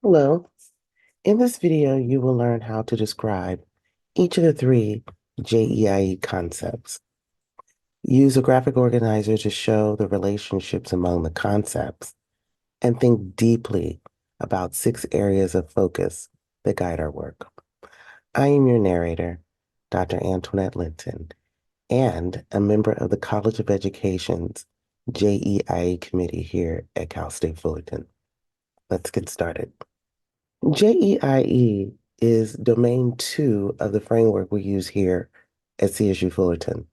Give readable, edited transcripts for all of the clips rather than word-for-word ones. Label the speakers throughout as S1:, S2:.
S1: Hello. In this video, you will learn how to describe each of the three JEIE concepts. Use a graphic organizer to show the relationships among the concepts and think deeply about 6 areas of focus that guide our work. I am your narrator, Dr. Antoinette Linton, and a member of the College of Education's JEIE committee here at Cal State Fullerton. Let's get started. JEIE is domain 2 of the framework we use here at CSU Fullerton.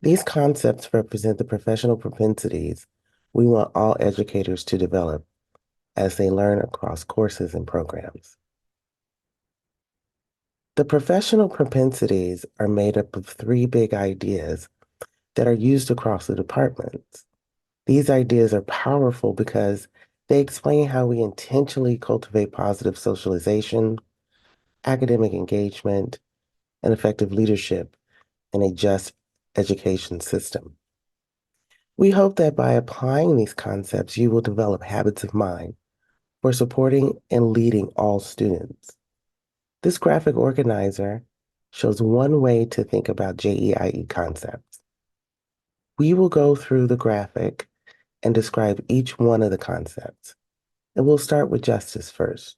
S1: These concepts represent the professional propensities we want all educators to develop as they learn across courses and programs. The professional propensities are made up of 3 big ideas that are used across the departments. These ideas are powerful because they explain how we intentionally cultivate positive socialization, academic engagement, and effective leadership in a just education system. We hope that by applying these concepts, you will develop habits of mind for supporting and leading all students. This graphic organizer shows one way to think about JEIE concepts. We will go through the graphic and describe each one of the concepts. And we'll start with justice first.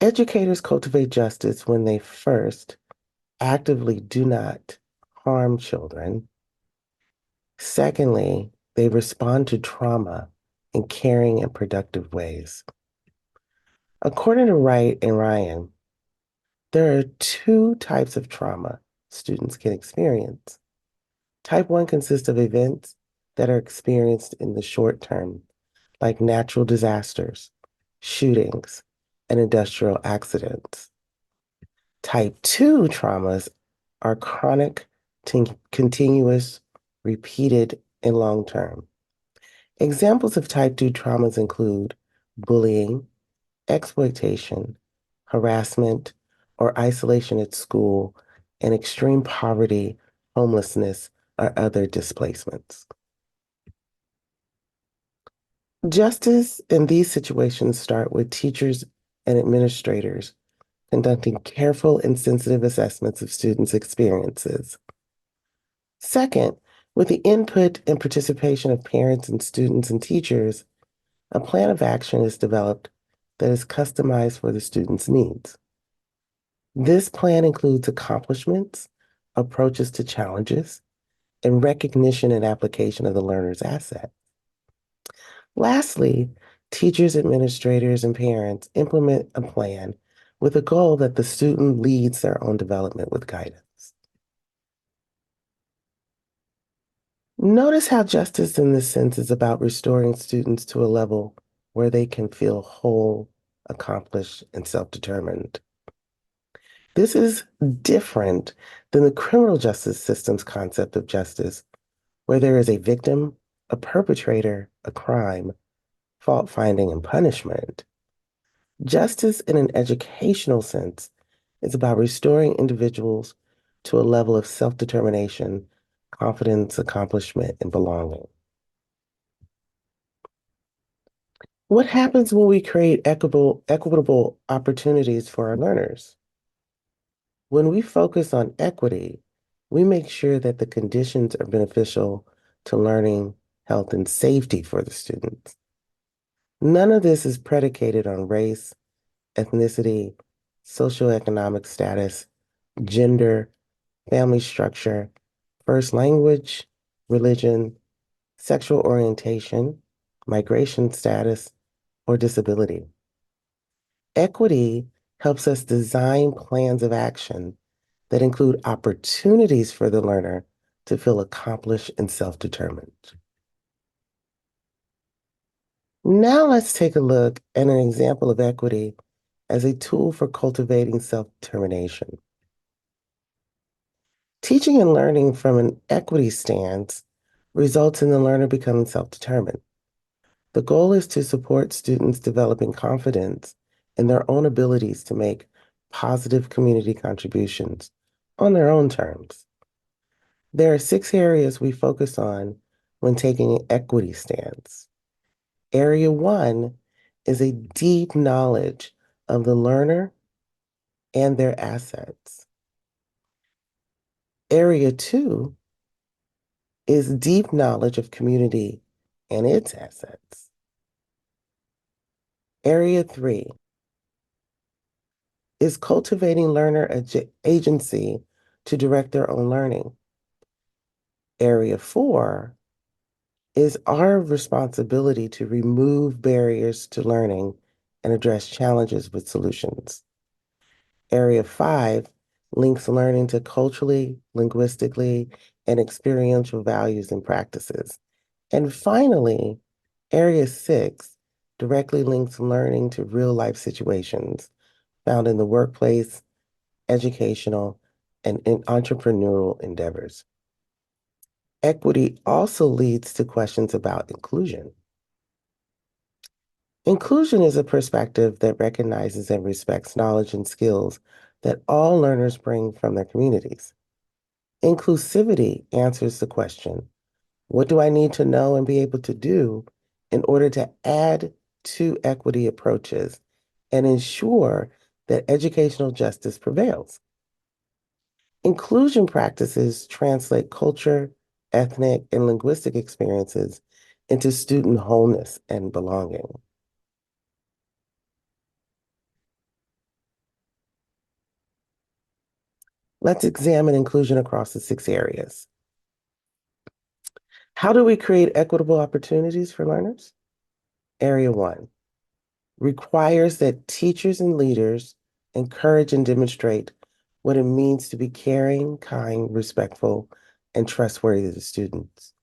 S1: Educators cultivate justice when they first actively do not harm children. Secondly, they respond to trauma in caring and productive ways. According to Wright and Ryan, there are 2 types of trauma students can experience. Type 1 consists of events that are experienced in the short term, like natural disasters, shootings, and industrial accidents. Type 2 traumas are chronic, continuous, repeated, and long term. Examples of type 2 traumas include bullying, exploitation, harassment, or isolation at school, and extreme poverty, homelessness, or other displacements. Justice in these situations start with teachers and administrators conducting careful and sensitive assessments of students' experiences. Second, with the input and participation of parents and students and teachers, a plan of action is developed that is customized for the student's needs. This plan includes accomplishments, approaches to challenges, and recognition and application of the learner's asset. Lastly, teachers, administrators, and parents implement a plan with a goal that the student leads their own development with guidance. Notice how justice in this sense is about restoring students to a level where they can feel whole, accomplished, and self-determined. This is different than the criminal justice system's concept of justice, where there is a victim, a perpetrator, a crime, fault finding, and punishment. Justice in an educational sense is about restoring individuals to a level of self-determination, confidence, accomplishment, and belonging. What happens when we create equitable opportunities for our learners? When we focus on equity, we make sure that the conditions are beneficial to learning, health, and safety for the students. None of this is predicated on race, ethnicity, socioeconomic status, gender, family structure, first language, religion, sexual orientation, migration status, or disability. Equity helps us design plans of action that include opportunities for the learner to feel accomplished and self-determined. Now let's take a look at an example of equity as a tool for cultivating self-determination. Teaching and learning from an equity stance results in the learner becoming self-determined. The goal is to support students developing confidence in their own abilities to make positive community contributions on their own terms. There are 6 areas we focus on when taking an equity stance. Area 1 is a deep knowledge of the learner and their assets. Area 2 is deep knowledge of community and its assets. Area 3 is cultivating learner agency to direct their own learning. Area 4 is our responsibility to remove barriers to learning and address challenges with solutions. Area 5 links learning to culturally, linguistically, and experiential values and practices. And finally, Area 6 directly links learning to real-life situations found in the workplace, educational, and in entrepreneurial endeavors. Equity also leads to questions about inclusion. Inclusion is a perspective that recognizes and respects knowledge and skills that all learners bring from their communities. Inclusivity answers the question, what do I need to know and be able to do in order to add to equity approaches and ensure that educational justice prevails? Inclusion practices translate culture, ethnic, and linguistic experiences into student wholeness and belonging. Let's examine inclusion across the 6 areas. How do we create equitable opportunities for learners? Area 1 requires that teachers and leaders encourage and demonstrate what it means to be caring, kind, respectful, and trustworthy to students.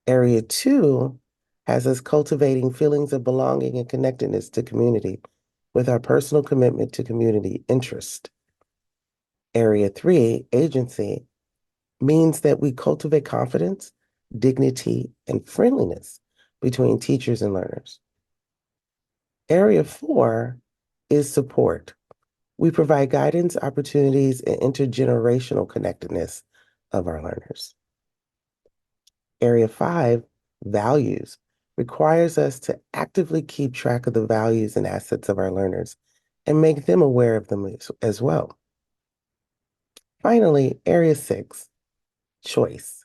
S1: Area 2 has us cultivating feelings of belonging and connectedness to community with our personal commitment to community interest. Area 3, agency, means that we cultivate confidence, dignity, and friendliness between teachers and learners. Area 4 is support. We provide guidance, opportunities, and intergenerational connectedness of our learners. Area 5, values, requires us to actively keep track of the values and assets of our learners and make them aware of them as well. Finally, Area 6, choice,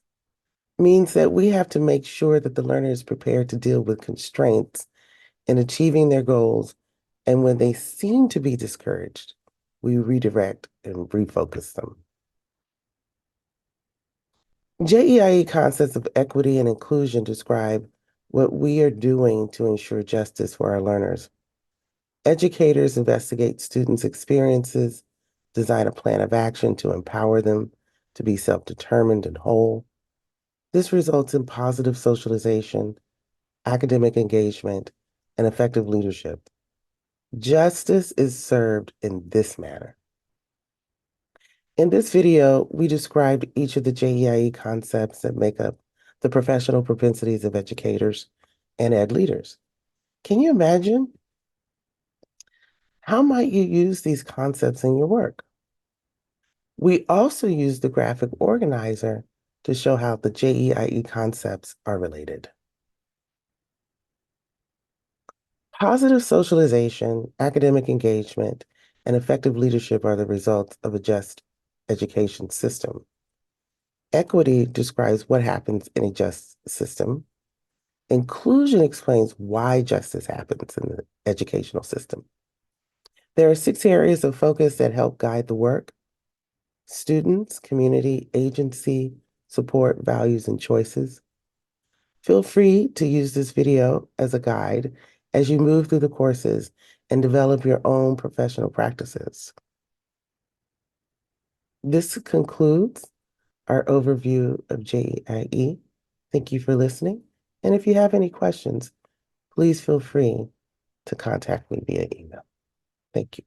S1: means that we have to make sure that the learner is prepared to deal with constraints in achieving their goals, and when they seem to be discouraged, we redirect and refocus them. JEIE concepts of equity and inclusion describe what we are doing to ensure justice for our learners. Educators investigate students' experiences, design a plan of action to empower them to be self-determined and whole. This results in positive socialization, academic engagement, and effective leadership. Justice is served in this manner. In this video, we described each of the JEIE concepts that make up the professional propensities of educators and ed leaders. Can you imagine? How might you use these concepts in your work? We also use the graphic organizer to show how the JEIE concepts are related. Positive socialization, academic engagement, and effective leadership are the results of a just education system. Equity describes what happens in a just system. Inclusion explains why justice happens in the educational system. There are 6 areas of focus that help guide the work: students, community, agency, support, values, and choices. Feel free to use this video as a guide as you move through the courses and develop your own professional practices. This concludes our overview of JEIE. Thank you for listening. And if you have any questions, please feel free to contact me via email. Thank you.